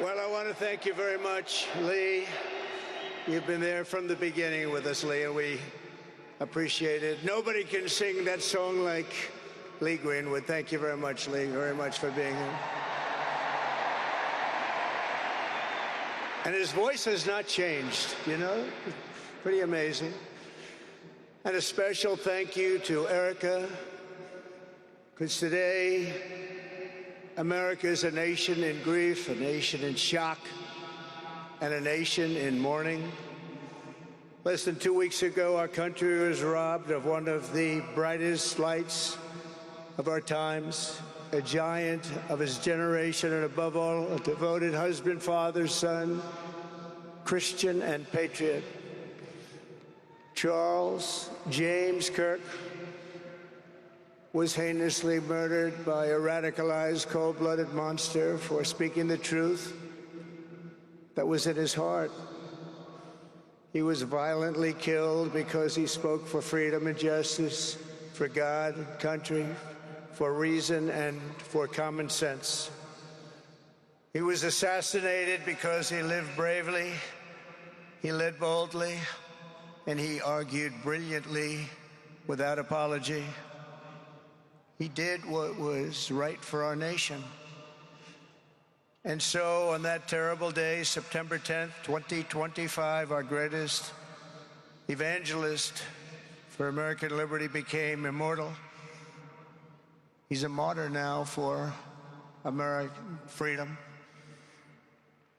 Well, I want to thank you very much, Lee. You've been there from the beginning with us, Lee, and we appreciate it. Nobody can sing that song like Lee Greenwood. Thank you very much, Lee, very much for being here. And his voice has not changed, you know? Pretty amazing. And a special thank you to Erica, because today, America is a nation in grief, a nation in shock, and a nation in mourning. Less than 2 weeks ago, our country was robbed of one of the brightest lights of our times, a giant of his generation, and above all, a devoted husband, father, son, Christian, and patriot. Charles James Kirk was heinously murdered by a radicalized, cold-blooded monster for speaking the truth that was in his heart. He was violently killed because he spoke for freedom and justice, for God and country, for reason and for common sense. He was assassinated because he lived bravely, he led boldly, and he argued brilliantly without apology. He did what was right for our nation. And so on that terrible day, September 10th, 2025, our greatest evangelist for American liberty became immortal. He's a martyr now for American freedom.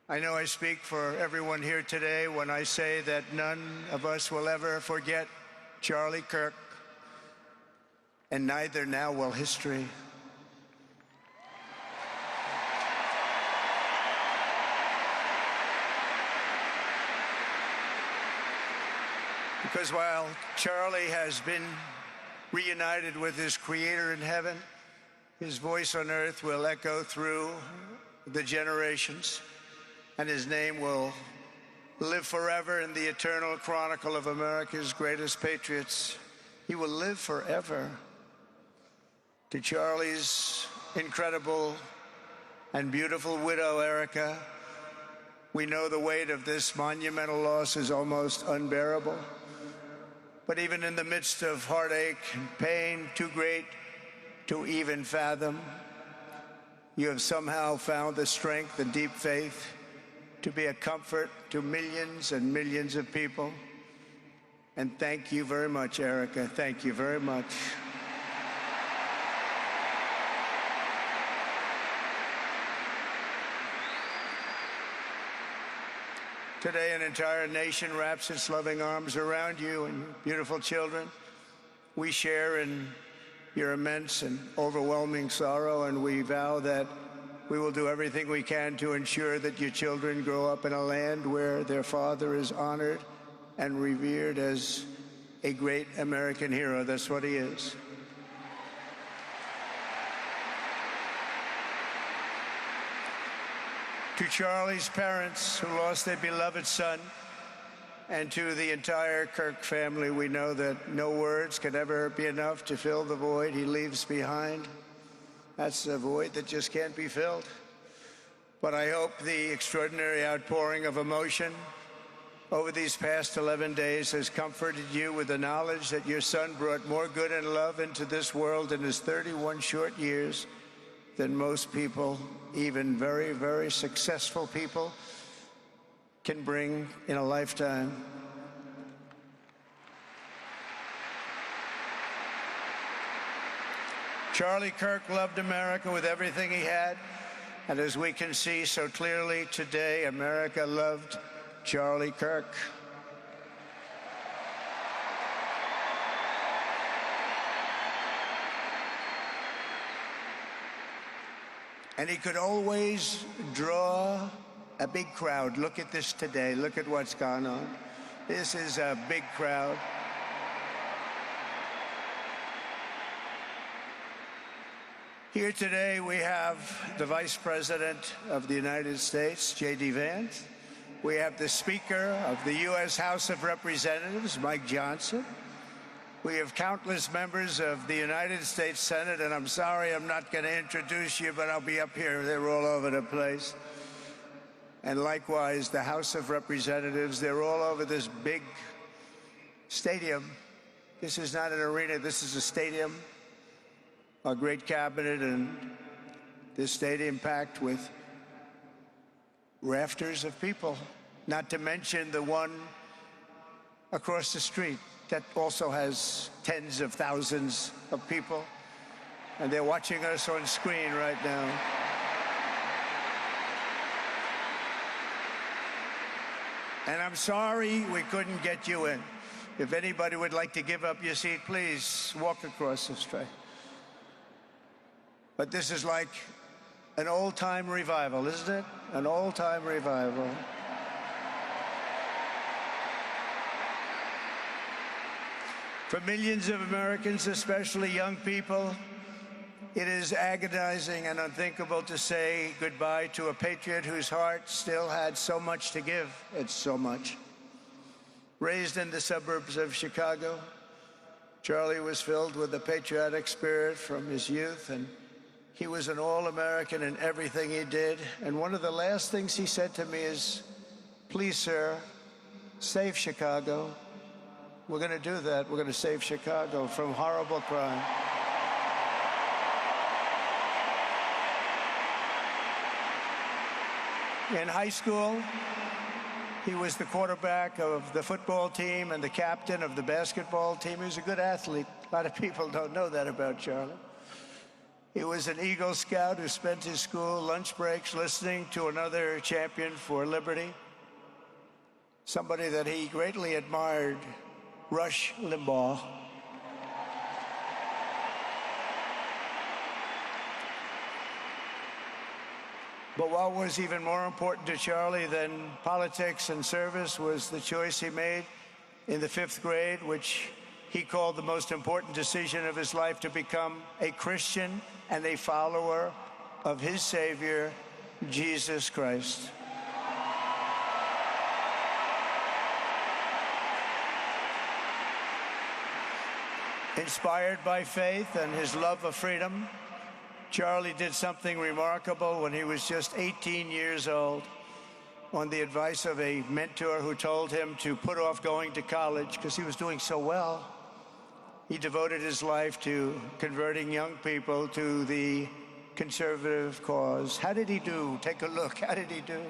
I know I speak for everyone here today when I say that none of us will ever forget Charlie Kirk, and neither now will history. Because while Charlie has been reunited with his Creator in heaven, his voice on earth will echo through the generations, and his name will live forever in the eternal chronicle of America's greatest patriots. He will live forever. To Charlie's incredible and beautiful widow, Erica, we know the weight of this monumental loss is almost unbearable. But even in the midst of heartache and pain too great to even fathom, you have somehow found the strength and deep faith to be a comfort to millions and millions of people. And thank you very much, Erica. Thank you very much. Today, an entire nation wraps its loving arms around you and your beautiful children. We share in your immense and overwhelming sorrow, and we vow that we will do everything we can to ensure that your children grow up in a land where their father is honored and revered as a great American hero. That's what he is. To Charlie's parents who lost their beloved son, and to the entire Kirk family, we know that no words can ever be enough to fill the void he leaves behind. That's a void that just can't be filled. But I hope the extraordinary outpouring of emotion over these past 11 days has comforted you with the knowledge that your son brought more good and love into this world in his 31 short years than most people, even very, very successful people, can bring in a lifetime. Charlie Kirk loved America with everything he had, and as we can see so clearly today, America loved Charlie Kirk. And he could always draw a big crowd. Look at this today. Look at what's gone on. This is a big crowd. Here today we have the Vice President of the United States, J.D. Vance. We have the Speaker of the U.S. House of Representatives, Mike Johnson. We have countless members of the United States Senate, and I'm sorry I'm not going to introduce you, but I'll be up here. They're all over the place. and likewise the House of Representatives. They're all over this big stadium. This is not an arena, this is a stadium. Our great cabinet and this stadium packed with rafters of people, not to mention the one across the street that also has tens of thousands of people, and they're watching us on screen right now. And I'm sorry we couldn't get you in. If anybody would like to give up your seat, please walk across the street. But this is like an old-time revival, isn't it? An old-time revival. For millions of Americans, especially young people, it is agonizing and unthinkable to say goodbye to a patriot whose heart still had so much to give. It's so much. Raised in the suburbs of Chicago, Charlie was filled with a patriotic spirit from his youth, and he was an all-American in everything he did. And one of the last things he said to me is, "Please, sir, save Chicago." We're going to do that. We're going to save Chicago from horrible crime. In high school, he was the quarterback of the football team and the captain of the basketball team. He was a good athlete. A lot of people don't know that about Charlie. He was an Eagle Scout who spent his school lunch breaks listening to another champion for liberty, somebody that he greatly admired, Rush Limbaugh. But what was even more important to Charlie than politics and service was the choice he made in the 5th grade, which he called the most important decision of his life, to become a Christian and a follower of his Savior, Jesus Christ. Inspired by faith and his love of freedom, Charlie did something remarkable when he was just 18 years old. On the advice of a mentor who told him to put off going to college because he was doing so well, he devoted his life to converting young people to the conservative cause. How did he do? Take a look. How did he do?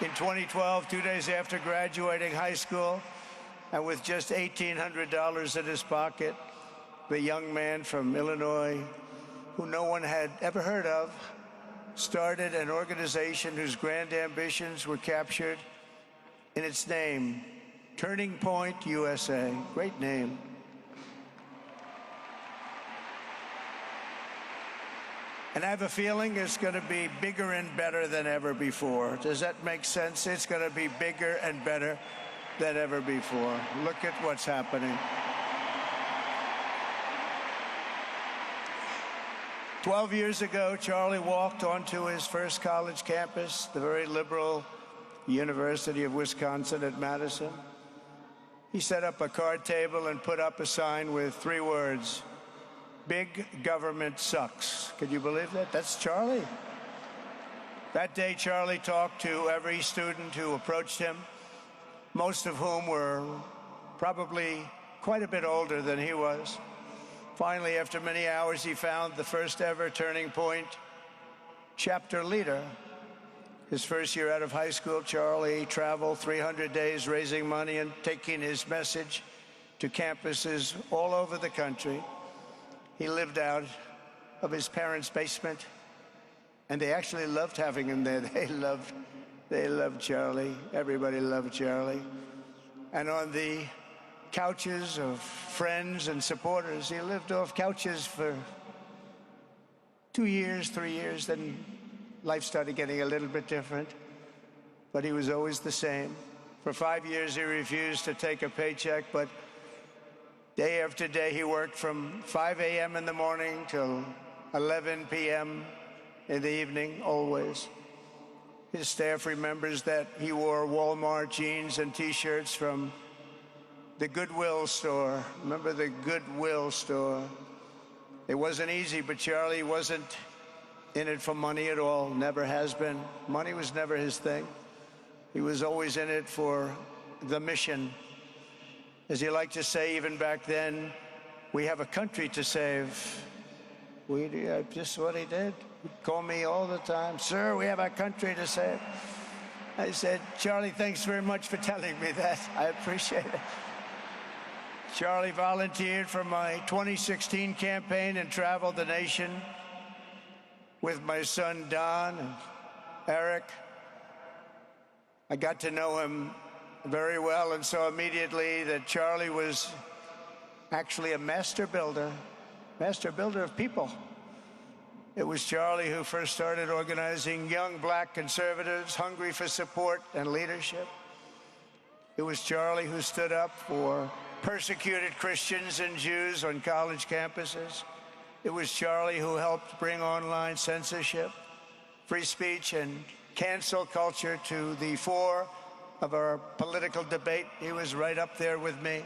In 2012, 2 days after graduating high school, and with just $1,800 in his pocket, the young man from Illinois, who no one had ever heard of, started an organization whose grand ambitions were captured in its name, Turning Point USA. Great name. And I have a feeling it's going to be bigger and better than ever before. Does that make sense? It's going to be bigger and better than ever before. Look at what's happening. 12 years ago, Charlie walked onto his first college campus, the very liberal University of Wisconsin at Madison. He set up a card table and put up a sign with 3 words: "Big government sucks." Could you believe that? That's Charlie. That day, Charlie talked to every student who approached him, most of whom were probably quite a bit older than he was. Finally, after many hours, he found the first ever Turning Point chapter leader. His first year out of high school, Charlie traveled 300 days raising money and taking his message to campuses all over the country. He lived out of his parents' basement, and they actually loved having him there. They loved Charlie. Everybody loved Charlie. And on the couches of friends and supporters, he lived off couches for 2 years, 3 years. Then life started getting a little bit different, but he was always the same. For 5 years, he refused to take a paycheck, but day after day, he worked from 5 a.m. in the morning till 11 p.m. in the evening, always. His staff remembers that he wore Walmart jeans and T-shirts from the Goodwill store. Remember the Goodwill store? It wasn't easy, but Charlie wasn't in it for money at all, never has been. Money was never his thing. He was always in it for the mission. As he liked to say even back then, we have a country to save. Just what he did. He'd call me all the time, sir, we have a country to save. I said, Charlie, thanks very much for telling me that. I appreciate it. Charlie volunteered for my 2016 campaign and traveled the nation with my son, Don, and Eric. I got to know him very well and saw immediately that Charlie was actually a master builder of people. It was Charlie who first started organizing young black conservatives hungry for support and leadership. It was Charlie who stood up for persecuted Christians and Jews on college campuses. It was Charlie who helped bring online censorship, free speech, and cancel culture to the fore of our political debate. He was right up there with me.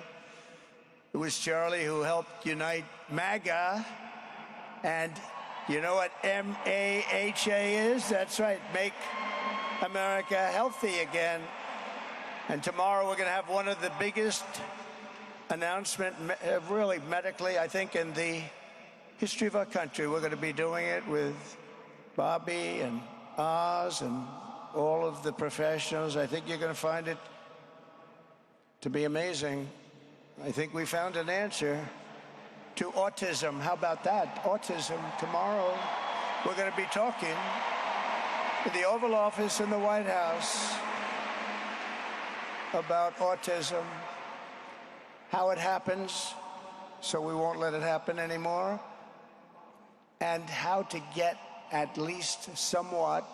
It was Charlie who helped unite MAGA, and you know what M-A-H-A is? That's right, Make America Healthy Again. And tomorrow we're going to have one of the biggest announcements, really medically, I think, in the history of our country. We're going to be doing it with Bobby and Oz and all of the professionals. I think you're going to find it to be amazing. I think we found an answer to autism. How about that? Autism. Tomorrow, we're going to be talking in the Oval Office in the White House about autism, how it happens, so we won't let it happen anymore, and how to get at least somewhat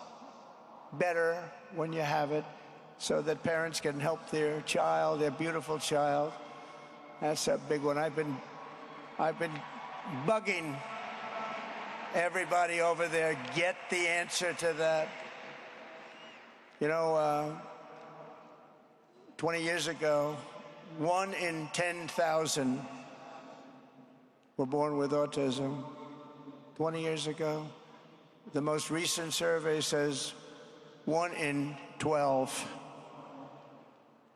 better when you have it, so that parents can help their child, their beautiful child. That's a big one. I've been bugging everybody over there, get the answer to that. You know, 20 years ago, 1 in 10,000 were born with autism. 20 years ago. The most recent survey says 1 in 12.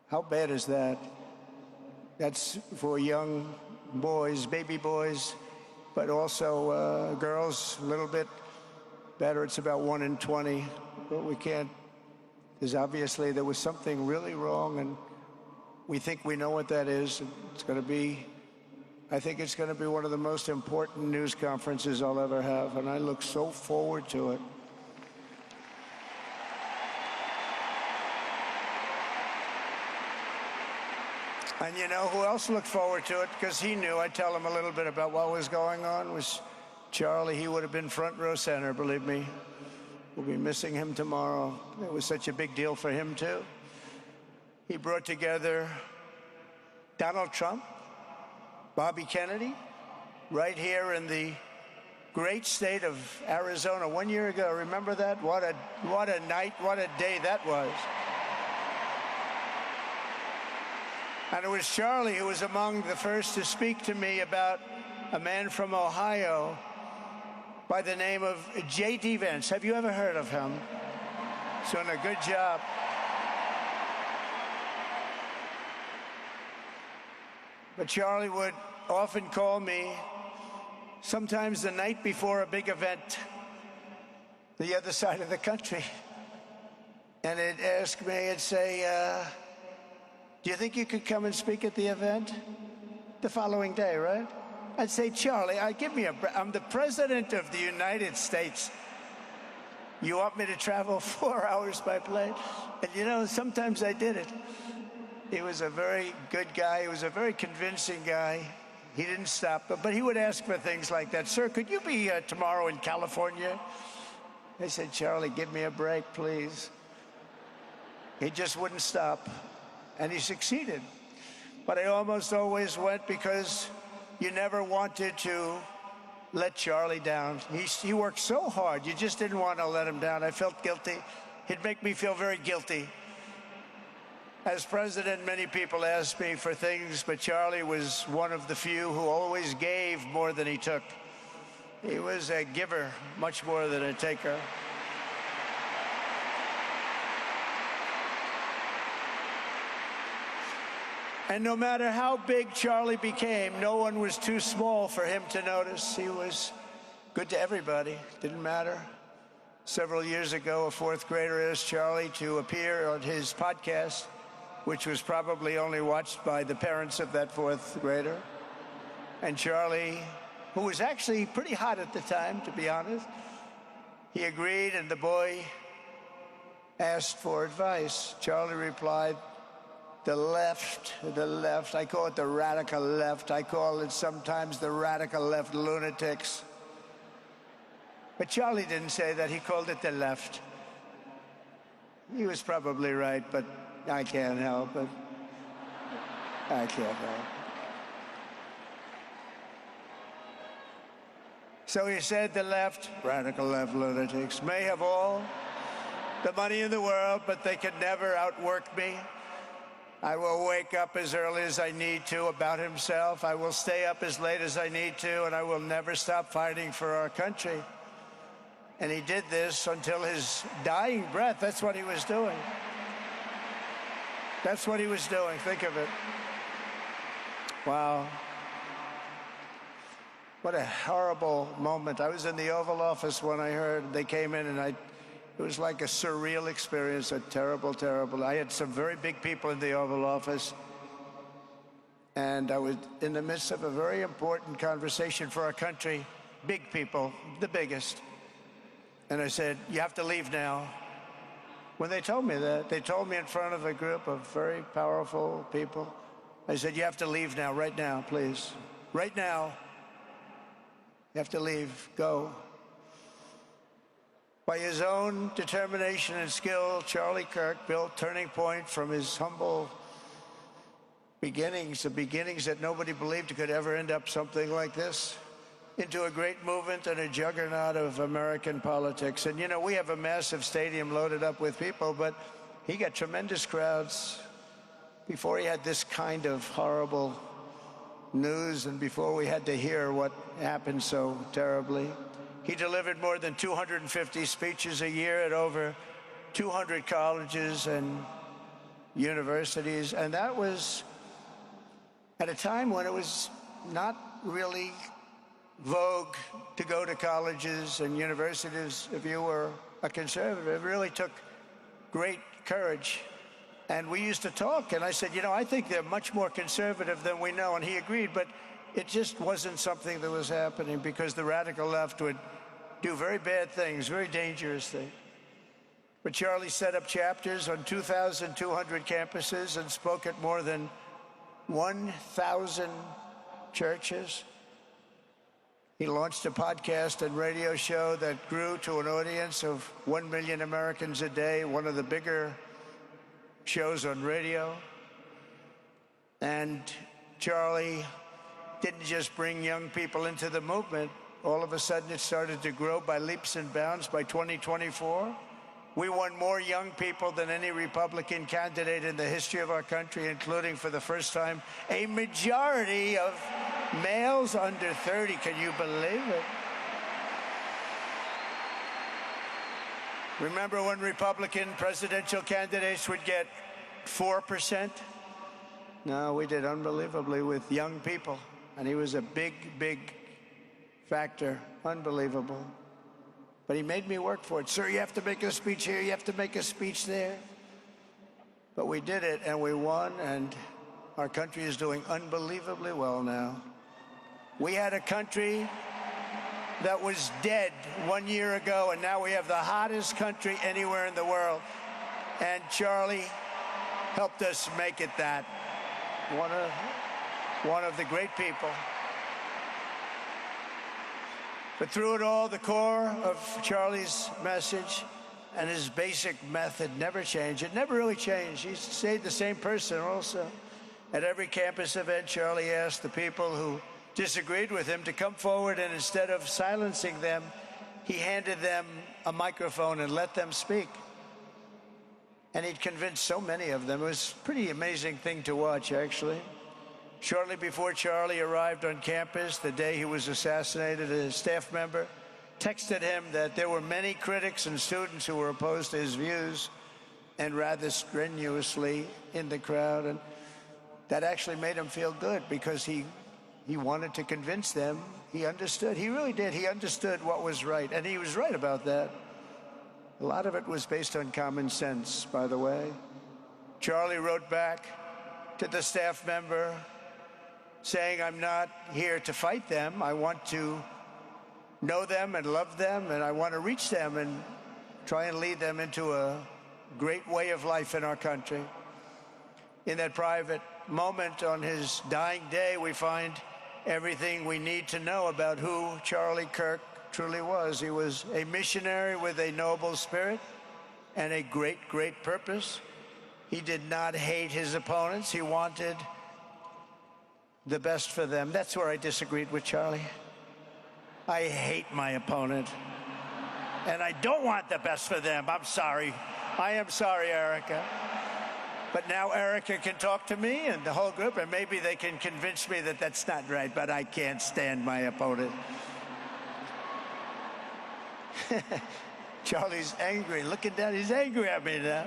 How bad is that? That's for young boys, baby boys, but also girls, a little bit better. It's about 1 in 20. But we can't, because obviously there was something really wrong, and we think we know what that is. It's going to be, I think it's going to be one of the most important news conferences I'll ever have, and I look so forward to it. And you know who else looked forward to it? Because he knew. I tell him a little bit about what was going on. Was Charlie. He would have been front row center, believe me. We'll be missing him tomorrow. It was such a big deal for him, too. He brought together Donald Trump, Bobby Kennedy, right here in the great state of Arizona 1 year ago. Remember that? What a night, what a day that was. And it was Charlie who was among the first to speak to me about a man from Ohio by the name of J.D. Vance. Have you ever heard of him? He's doing a good job. But Charlie would often call me, sometimes the night before a big event, the other side of the country. And he'd ask me, he'd say, do you think you could come and speak at the event? The following day, right? I'd say, Charlie, I'm the president of the United States. You want me to travel 4 hours by plane? And you know, sometimes I did it. He was a very good guy. He was a very convincing guy. He didn't stop, but he would ask for things like that. Sir, could you be tomorrow in California? I said, Charlie, give me a break, please. He just wouldn't stop. And he succeeded. But I almost always went because you never wanted to let Charlie down. He worked so hard. You just didn't want to let him down. I felt guilty. He'd make me feel very guilty. As president, many people asked me for things, but Charlie was one of the few who always gave more than he took. He was a giver, much more than a taker. And no matter how big Charlie became, no one was too small for him to notice. He was good to everybody, didn't matter. Several years ago, a fourth grader asked Charlie to appear on his podcast, which was probably only watched by the parents of that fourth grader. And Charlie, who was actually pretty hot at the time, to be honest, he agreed, and the boy asked for advice. Charlie replied, the left, I call it the radical left. I call it sometimes the radical left lunatics. But Charlie didn't say that, he called it the left. He was probably right, but I can't help it. I can't help it. So he said the left, radical left lunatics, may have all the money in the world, but they could never outwork me. I will wake up as early as I need to, about himself. I will stay up as late as I need to, and I will never stop fighting for our country. And he did this until his dying breath. That's what he was doing. That's what he was doing. Think of it. Wow. What a horrible moment. I was in the Oval Office when I heard they came in, and it was like a surreal experience, a terrible, terrible. I had some very big people in the Oval Office, and I was in the midst of a very important conversation for our country, big people, the biggest. And I said, you have to leave now. When they told me that, they told me in front of a group of very powerful people. I said, you have to leave now, right now, please. Right now. You have to leave, go. By his own determination and skill, Charlie Kirk built Turning Point from his humble beginnings, the beginnings that nobody believed could ever end up something like this, into a great movement and a juggernaut of American politics. And you know, we have a massive stadium loaded up with people, but he got tremendous crowds before he had this kind of horrible news and before we had to hear what happened so terribly. He delivered more than 250 speeches a year at over 200 colleges and universities, and that was at a time when it was not really vogue to go to colleges and universities if you were a conservative. It really took great courage. And we used to talk, and I said, you know, I think they're much more conservative than we know, and he agreed, but it just wasn't something that was happening because the radical left would do very bad things, very dangerous things. But Charlie set up chapters on 2,200 campuses and spoke at more than 1,000 churches. He launched a podcast and radio show that grew to an audience of 1 million Americans a day, one of the bigger shows on radio. And Charlie didn't just bring young people into the movement. All of a sudden, it started to grow by leaps and bounds. By 2024, we won more young people than any Republican candidate in the history of our country, including, for the first time, a majority of males under 30. Can you believe it? Remember when Republican presidential candidates would get 4%? No, we did unbelievably with young people. And he was a big, big factor. Unbelievable. But he made me work for it. Sir, you have to make a speech here, you have to make a speech there. But we did it, and we won, and our country is doing unbelievably well now. We had a country that was dead 1 year ago, and now we have the hottest country anywhere in the world. And Charlie helped us make it that. One of the great people. But through it all, the core of Charlie's message and his basic method never changed. It never really changed. He stayed the same person also. At every campus event, Charlie asked the people who disagreed with him to come forward, and instead of silencing them, he handed them a microphone and let them speak. And he'd convinced so many of them. It was a pretty amazing thing to watch, actually. Shortly before Charlie arrived on campus, the day he was assassinated, a staff member texted him that there were many critics and students who were opposed to his views and rather strenuously in the crowd. And that actually made him feel good because he wanted to convince them. He understood. He really did. He understood what was right. And he was right about that. A lot of it was based on common sense, by the way. Charlie wrote back to the staff member saying, "I'm not here to fight them. I want to know them and love them, and I want to reach them and try and lead them into a great way of life in our country." In that private moment on his dying day, we find everything we need to know about who Charlie Kirk truly was. He was a missionary with a noble spirit and a great, great purpose. He did not hate his opponents. He wanted the best for them. That's where I disagreed with Charlie. I hate my opponent, and I don't want the best for them. I'm sorry. I am sorry, Erica. But now Erica can talk to me and the whole group, and maybe they can convince me that that's not right, but I can't stand my opponent. Charlie's angry. Looking down, he's angry at me now.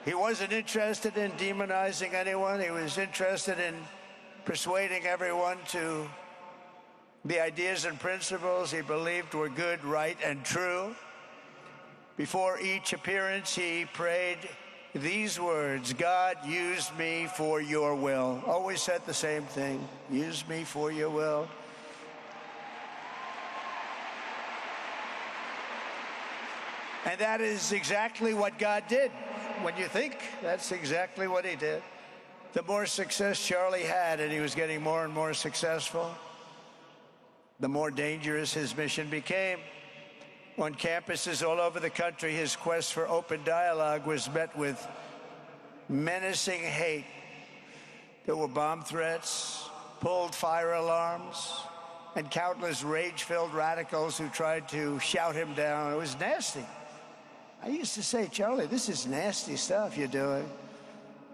He wasn't interested in demonizing anyone. He was interested in persuading everyone to the ideas and principles he believed were good, right, and true. Before each appearance, he prayed these words: "God, use me for your will." Always said the same thing: use me for your will. And that is exactly what God did. When you think, that's exactly what he did. The more success Charlie had, and he was getting more and more successful, the more dangerous his mission became. On campuses all over the country, his quest for open dialogue was met with menacing hate. There were bomb threats, pulled fire alarms, and countless rage-filled radicals who tried to shout him down. It was nasty. I used to say, "Charlie, this is nasty stuff you're doing."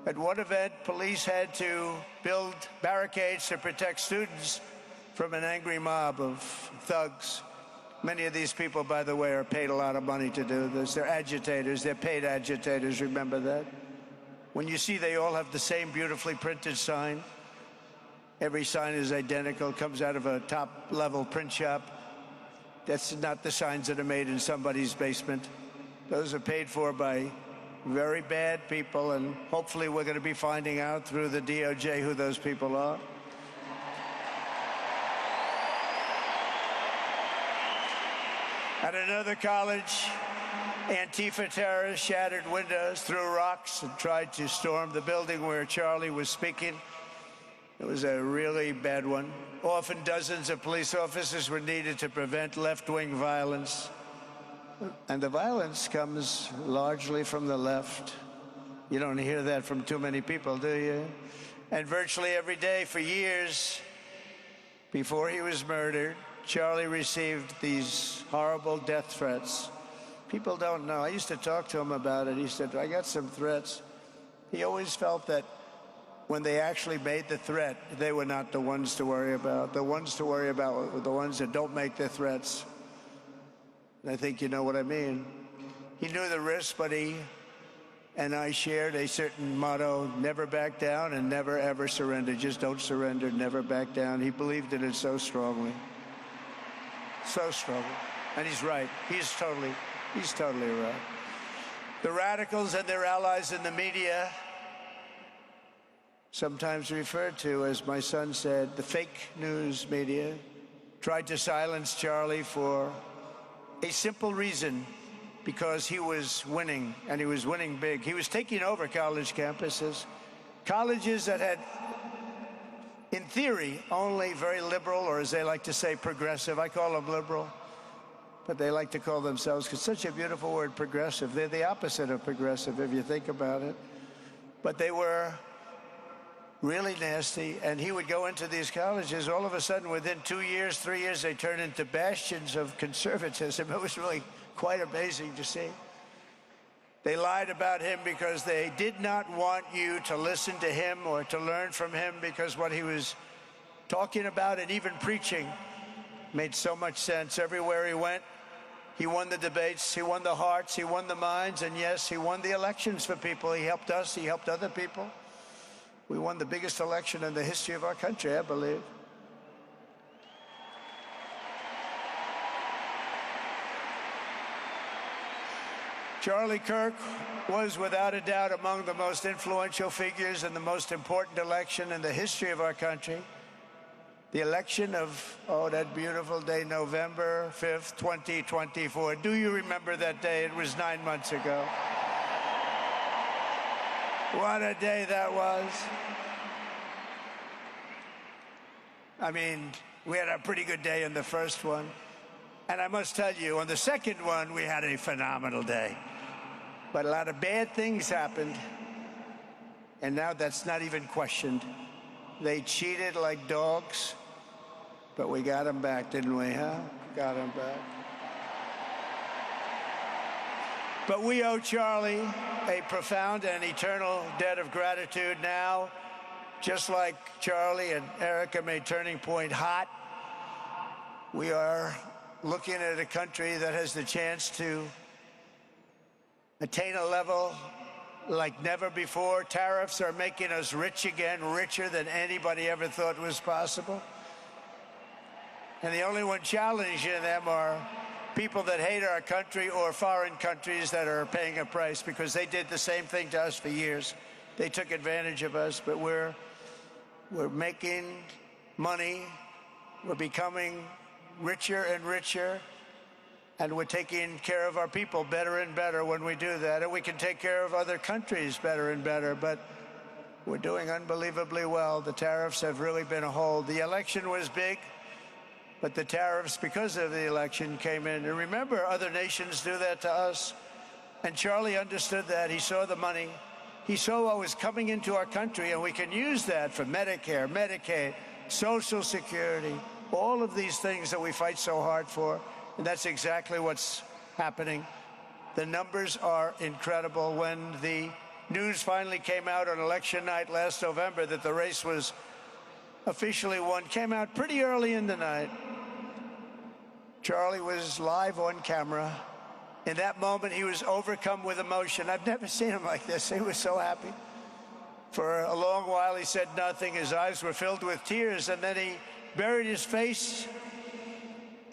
At one event, police had to build barricades to protect students from an angry mob of thugs. Many of these people, by the way, are paid a lot of money to do this. They're agitators. They're paid agitators. Remember that. When you see they all have the same beautifully printed sign, every sign is identical, comes out of a top-level print shop. That's not the signs that are made in somebody's basement. Those are paid for by very bad people, and hopefully we're going to be finding out through the DOJ who those people are. At another college, Antifa terrorists shattered windows, threw rocks, and tried to storm the building where Charlie was speaking. It was a really bad one. Often dozens of police officers were needed to prevent left-wing violence. And the violence comes largely from the left. You don't hear that from too many people, do you? And virtually every day for years before he was murdered, Charlie received these horrible death threats. People don't know. I used to talk to him about it. He said, "I got some threats." He always felt that when they actually made the threat, they were not the ones to worry about. The ones to worry about were the ones that don't make the threats. And I think you know what I mean. He knew the risks, but he and I shared a certain motto: never back down and never, ever surrender. Just don't surrender, never back down. He believed in it so strongly. So strongly. And he's right. He's totally right. The radicals and their allies in the media, sometimes referred to, as my son said, the fake news media, tried to silence Charlie for a simple reason: because he was winning, and he was winning big. He was taking over college campuses, colleges that had, in theory, only very liberal, or as they like to say, progressive. I call them liberal, but they like to call themselves, because such a beautiful word, progressive. They're the opposite of progressive, if you think about it. But they were really nasty, and he would go into these colleges. All of a sudden, within 2 years, 3 years, they turned into bastions of conservatism. It was really quite amazing to see. They lied about him because they did not want you to listen to him or to learn from him, because what he was talking about and even preaching made so much sense. Everywhere he went, he won the debates, he won the hearts, he won the minds, and yes, he won the elections for people. He helped us, he helped other people. We won the biggest election in the history of our country, I believe. Charlie Kirk was without a doubt among the most influential figures in the most important election in the history of our country. The election of, oh, that beautiful day, November 5th, 2024. Do you remember that day? It was 9 months ago. What a day that was. I mean, we had a pretty good day in the first one. And I must tell you, on the second one, we had a phenomenal day. But a lot of bad things happened. And now that's not even questioned. They cheated like dogs, but we got them back, didn't we, huh? Got them back. But we owe Charlie a profound and eternal debt of gratitude now. Just like Charlie and Erica made Turning Point hot, we are looking at a country that has the chance to attain a level like never before. Tariffs are making us rich again, richer than anybody ever thought was possible. And the only one challenging them are people that hate our country or foreign countries that are paying a price, because they did the same thing to us for years. They took advantage of us, but we're making money. We're becoming richer and richer. And we're taking care of our people better and better when we do that. And we can take care of other countries better and better. But we're doing unbelievably well. The tariffs have really been a hold. The election was big, but the tariffs, because of the election, came in. And remember, other nations do that to us. And Charlie understood that. He saw the money. He saw what was coming into our country, and we can use that for Medicare, Medicaid, Social Security, all of these things that we fight so hard for. And that's exactly what's happening. The numbers are incredible. When the news finally came out on election night last November that the race was officially won, came out pretty early in the night. Charlie was live on camera. In that moment, he was overcome with emotion. I've never seen him like this. He was so happy. For a long while, he said nothing. His eyes were filled with tears, and then he buried his face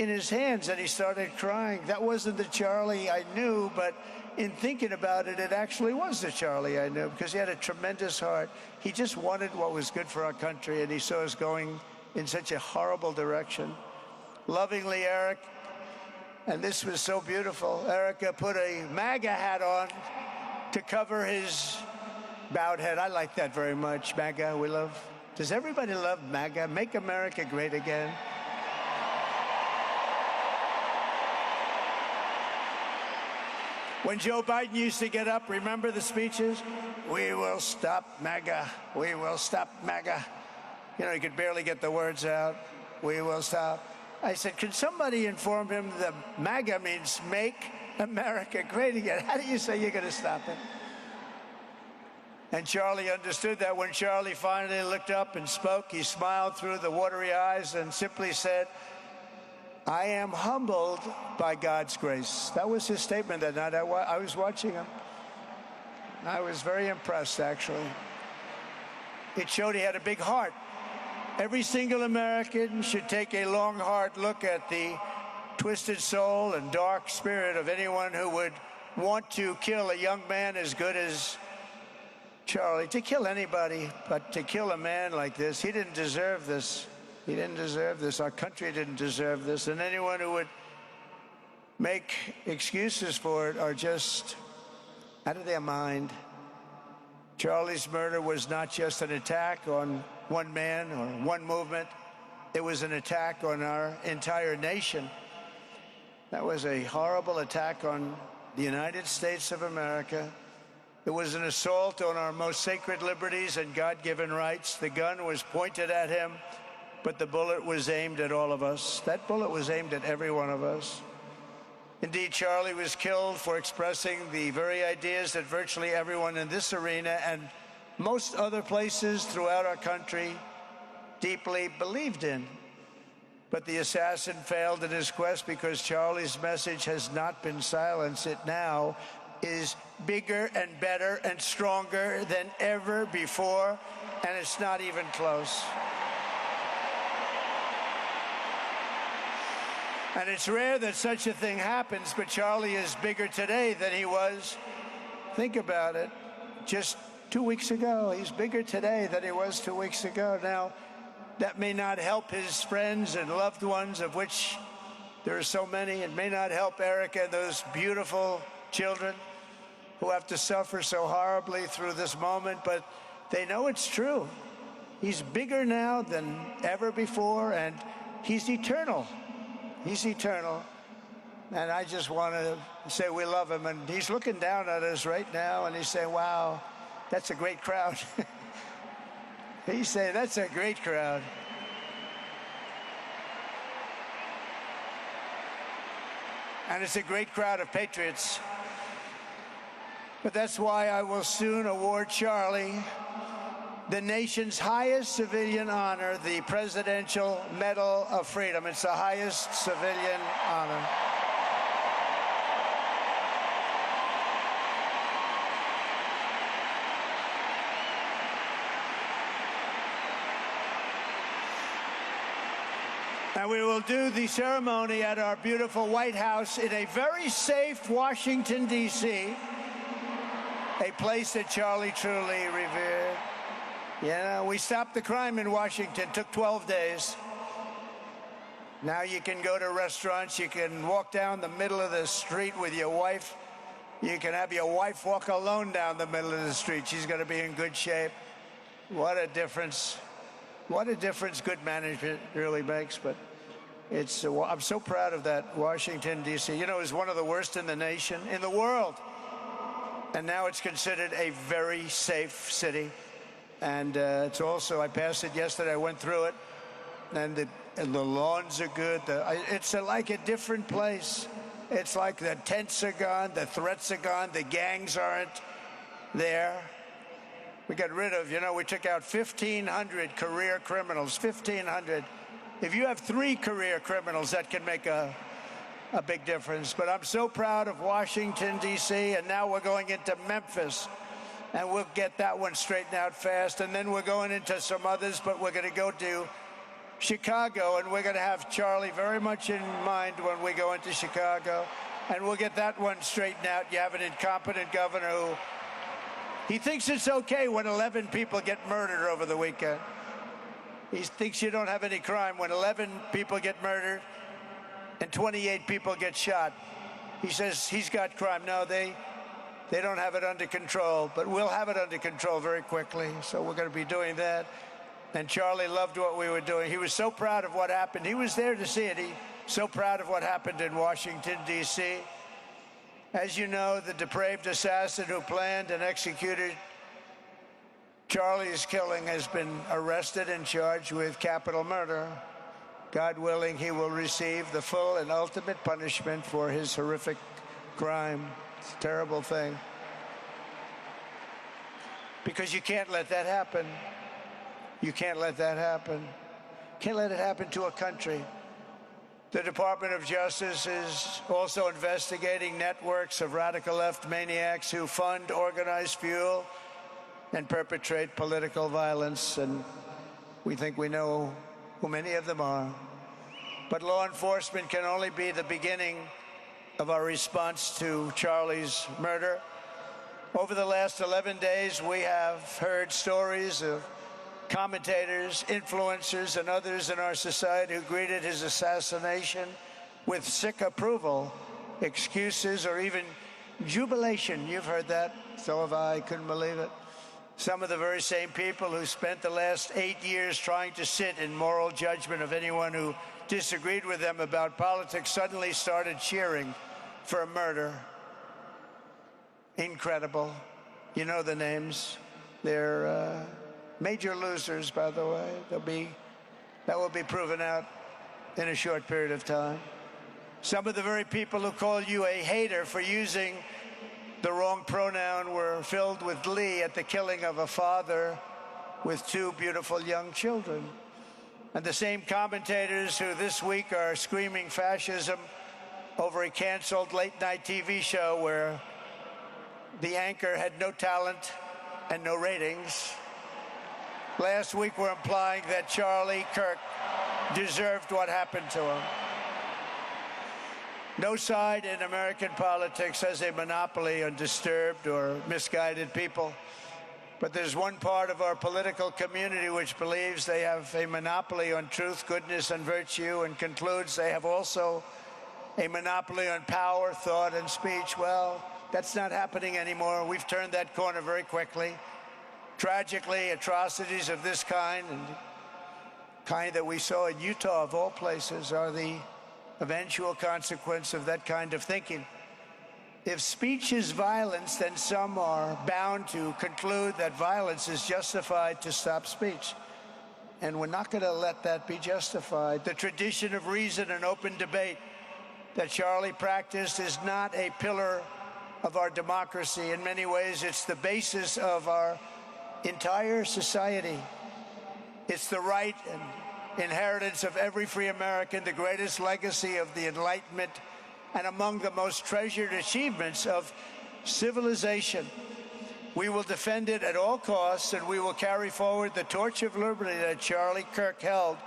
in his hands and he started crying. That wasn't the Charlie I knew, but in thinking about it, it actually was the Charlie I knew, because he had a tremendous heart. He just wanted what was good for our country, and he saw us going in such a horrible direction. Lovingly, Eric, and this was so beautiful, Erica put a MAGA hat on to cover his bowed head. I like that very much. MAGA, we love. Does everybody love MAGA? Make America Great Again. When Joe Biden used to get up, remember the speeches? We will stop MAGA. We will stop MAGA. You know, he could barely get the words out. We will stop. I said, can somebody inform him that MAGA means Make America Great Again? How do you say you're going to stop it? And Charlie understood that. When Charlie finally looked up and spoke, he smiled through the watery eyes and simply said, I am humbled by God's grace. That was his statement that night. I was watching him. I was very impressed, actually. It showed he had a big heart. Every single American should take a long, hard look at the twisted soul and dark spirit of anyone who would want to kill a young man as good as Charlie. To kill anybody, but to kill a man like this, he didn't deserve this. He didn't deserve this. Our country didn't deserve this. And anyone who would make excuses for it are just out of their mind. Charlie's murder was not just an attack on one man or one movement. It was an attack on our entire nation. That was a horrible attack on the United States of America. It was an assault on our most sacred liberties and God-given rights. The gun was pointed at him, but the bullet was aimed at all of us. That bullet was aimed at every one of us. Indeed, Charlie was killed for expressing the very ideas that virtually everyone in this arena and most other places throughout our country deeply believed in. But the assassin failed in his quest because Charlie's message has not been silenced. It now is bigger and better and stronger than ever before, and it's not even close. And it's rare that such a thing happens, but Charlie is bigger today than he was, think about it, just 2 weeks ago. He's bigger today than he was 2 weeks ago. Now, that may not help his friends and loved ones, of which there are so many. It may not help Erica and those beautiful children who have to suffer so horribly through this moment, but they know it's true. He's bigger now than ever before, and he's eternal. He's eternal. And I just want to say we love him. And he's looking down at us right now, and he's saying, wow, that's a great crowd. He's saying, that's a great crowd. And it's a great crowd of patriots. But that's why I will soon award Charlie the nation's highest civilian honor, the Presidential Medal of Freedom. It's the highest civilian honor. And we will do the ceremony at our beautiful White House in a very safe Washington, D.C., a place that Charlie truly revered. You know, we stopped the crime in Washington. Took 12 days. Now you can go to restaurants. You can walk down the middle of the street with your wife. You can have your wife walk alone down the middle of the street. She's going to be in good shape. What a difference. What a difference good management really makes. But it's, I'm so proud of that Washington, D.C. You know, it's one of the worst in the nation, in the world. And now it's considered a very safe city. And it's also, I passed it yesterday, I went through it, and the lawns are good. It's like a different place. It's like the tents are gone, the threats are gone, the gangs aren't there. We got rid of, you know, we took out 1,500 career criminals, 1,500. If you have 3 career criminals, that can make a big difference. But I'm so proud of Washington, D.C., and now we're going into Memphis. And we'll get that one straightened out fast. And then we're going into some others, but we're going to go to Chicago, and we're going to have Charlie very much in mind when we go into Chicago. And we'll get that one straightened out. You have an incompetent governor who, he thinks it's okay when 11 people get murdered over the weekend. He thinks you don't have any crime when 11 people get murdered and 28 people get shot. He says he's got crime. No, they don't have it under control, but we'll have it under control very quickly. So we're going to be doing that. And Charlie loved what we were doing. He was so proud of what happened. He was there to see it. He so proud of what happened in Washington, D.C. As you know, the depraved assassin who planned and executed Charlie's killing has been arrested and charged with capital murder. God willing, he will receive the full and ultimate punishment for his horrific crime. It's a terrible thing. Because you can't let that happen. You can't let that happen. Can't let it happen to a country. The Department of Justice is also investigating networks of radical left maniacs who fund, organize, fuel, and perpetrate political violence. And we think we know who many of them are. But law enforcement can only be the beginning of our response to Charlie's murder. Over the last 11 days, we have heard stories of commentators, influencers, and others in our society who greeted his assassination with sick approval, excuses, or even jubilation. You've heard that. So have I. Couldn't believe it. Some of the very same people who spent the last 8 years trying to sit in moral judgment of anyone who disagreed with them about politics suddenly started cheering for a murder. Incredible. You know the names. They're major losers, by the way. That will be proven out in a short period of time. Some of the very people who call you a hater for using the wrong pronoun were filled with glee at the killing of a father with two beautiful young children. And the same commentators who this week are screaming fascism over a canceled late-night TV show where the anchor had no talent and no ratings, last week were implying that Charlie Kirk deserved what happened to him. No side in American politics has a monopoly on disturbed or misguided people. But there's one part of our political community which believes they have a monopoly on truth, goodness, and virtue, and concludes they have also a monopoly on power, thought, and speech. Well, that's not happening anymore. We've turned that corner very quickly. Tragically, atrocities of this kind, and kind that we saw in Utah, of all places, are the eventual consequence of that kind of thinking. If speech is violence, then some are bound to conclude that violence is justified to stop speech. And we're not going to let that be justified. The tradition of reason and open debate that Charlie practiced is not a pillar of our democracy. In many ways, it's the basis of our entire society. It's the right and inheritance of every free American, the greatest legacy of the Enlightenment, and among the most treasured achievements of civilization. We will defend it at all costs, and we will carry forward the torch of liberty that Charlie Kirk held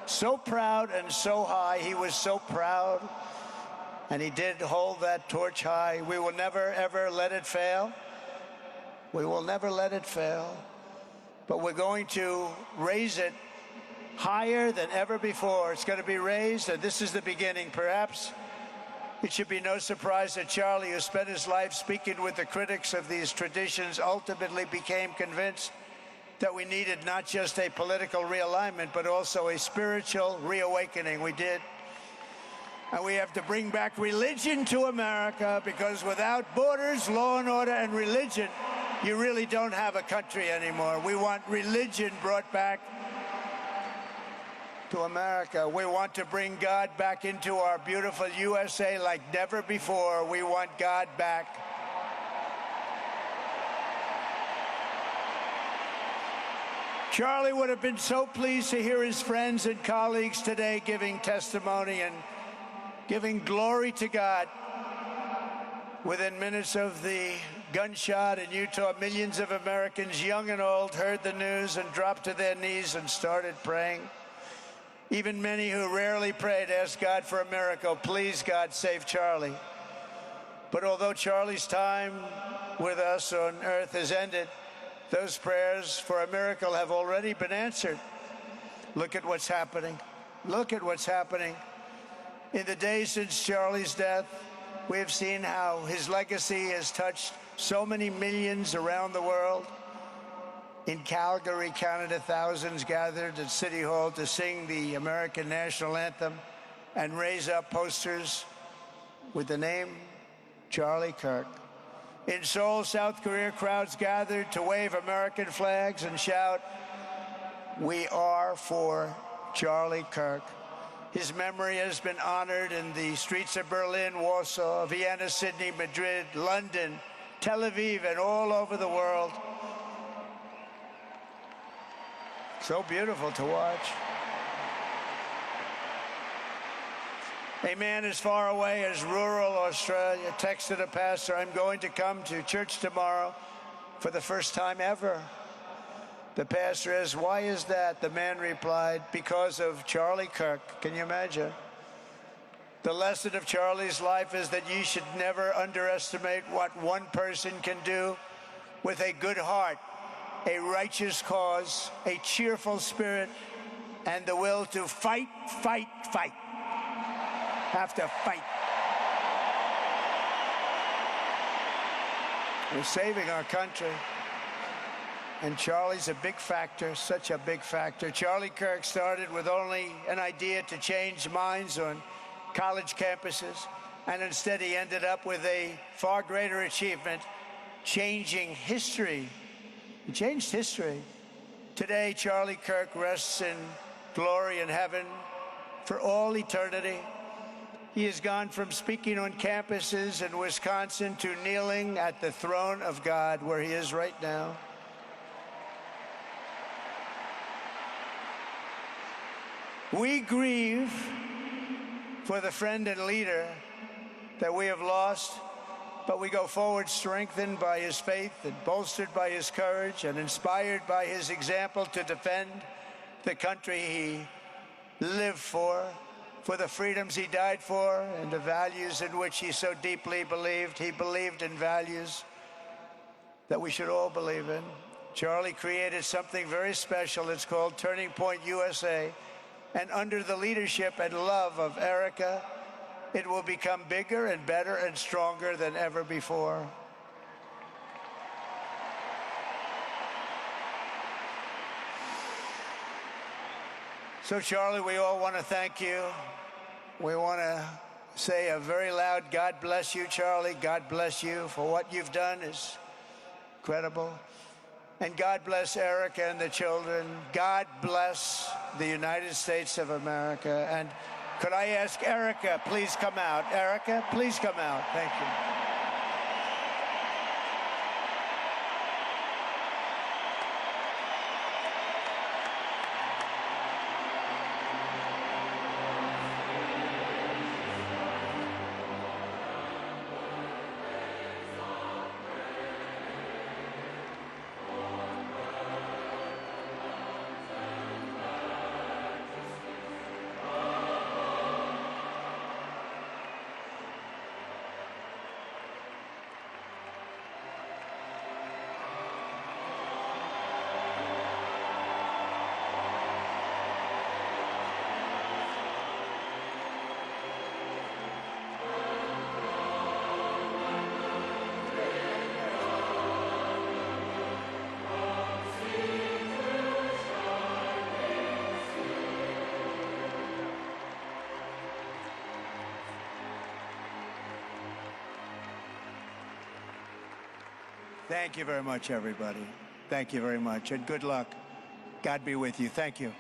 so proud and so high. He was so proud, and he did hold that torch high. We will never, ever let it fail. We will never let it fail. But we're going to raise it higher than ever before. It's going to be raised, and this is the beginning. Perhaps it should be no surprise that Charlie, who spent his life speaking with the critics of these traditions, ultimately became convinced that we needed not just a political realignment, but also a spiritual reawakening. We did. And we have to bring back religion to America, because without borders, law and order, and religion, you really don't have a country anymore. We want religion brought back to America. We want to bring God back into our beautiful USA like never before. We want God back. Charlie would have been so pleased to hear his friends and colleagues today giving testimony and giving glory to God. Within minutes of the gunshot in Utah, millions of Americans, young and old, heard the news and dropped to their knees and started praying. Even many who rarely prayed asked God for a miracle. Please, God, save Charlie. But although Charlie's time with us on earth has ended, those prayers for a miracle have already been answered. Look at what's happening. Look at what's happening. In the days since Charlie's death, we have seen how his legacy has touched so many millions around the world. In Calgary, Canada, thousands gathered at City Hall to sing the American national anthem and raise up posters with the name Charlie Kirk. In Seoul, South Korea, crowds gathered to wave American flags and shout, "We are for Charlie Kirk." His memory has been honored in the streets of Berlin, Warsaw, Vienna, Sydney, Madrid, London, Tel Aviv, and all over the world. So beautiful to watch. A man as far away as rural Australia texted a pastor, "I'm going to come to church tomorrow for the first time ever." The pastor asked, "Why is that?" The man replied, "Because of Charlie Kirk." Can you imagine? The lesson of Charlie's life is that you should never underestimate what one person can do with a good heart, a righteous cause, a cheerful spirit, and the will to fight, fight, fight. Have to fight. We're saving our country. And Charlie's a big factor, such a big factor. Charlie Kirk started with only an idea to change minds on college campuses, and instead he ended up with a far greater achievement, changing history. He changed history. Today, Charlie Kirk rests in glory in heaven for all eternity. He has gone from speaking on campuses in Wisconsin to kneeling at the throne of God, where he is right now. We grieve for the friend and leader that we have lost, but we go forward strengthened by his faith and bolstered by his courage and inspired by his example to defend the country he lived for the freedoms he died for, and the values in which he so deeply believed. He believed in values that we should all believe in. Charlie created something very special. It's called Turning Point USA. And under the leadership and love of Erica, it will become bigger and better and stronger than ever before. So, Charlie, we all want to thank you. We want to say a very loud God bless you, Charlie. God bless you for what you've done is incredible. And God bless Erica and the children. God bless the United States of America. And could I ask Erica, please come out. Erica, please come out. Thank you. Thank you very much, everybody. Thank you very much, and good luck. God be with you. Thank you.